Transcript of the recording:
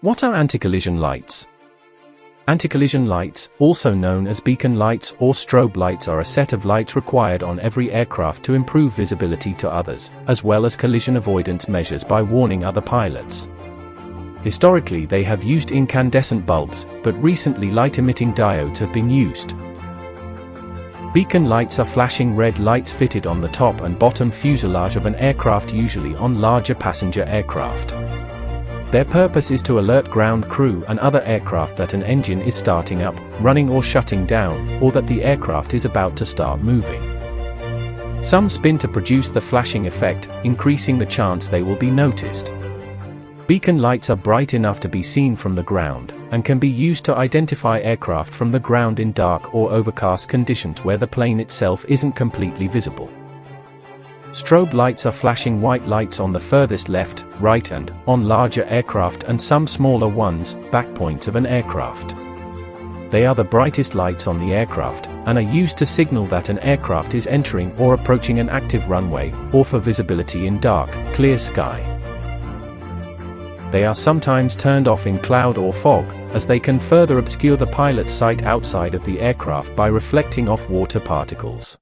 What are anti-collision lights? Anti-collision lights, also known as beacon lights or strobe lights, are a set of lights required on every aircraft to improve visibility to others, as well as collision avoidance measures by warning other pilots. Historically, they have used incandescent bulbs, but recently light-emitting diodes have been used. Beacon lights are flashing red lights fitted on the top and bottom fuselage of an aircraft, usually on larger passenger aircraft. Their purpose is to alert ground crew and other aircraft that an engine is starting up, running or shutting down, or that the aircraft is about to start moving. Some spin to produce the flashing effect, increasing the chance they will be noticed. Beacon lights are bright enough to be seen from the ground, and can be used to identify aircraft from the ground in dark or overcast conditions where the plane itself isn't completely visible. Strobe lights are flashing white lights on the furthest left, right and, on larger aircraft and some smaller ones, back points of an aircraft. They are the brightest lights on the aircraft, and are used to signal that an aircraft is entering or approaching an active runway, or for visibility in dark, clear sky. They are sometimes turned off in cloud or fog, as they can further obscure the pilot's sight outside of the aircraft by reflecting off water particles.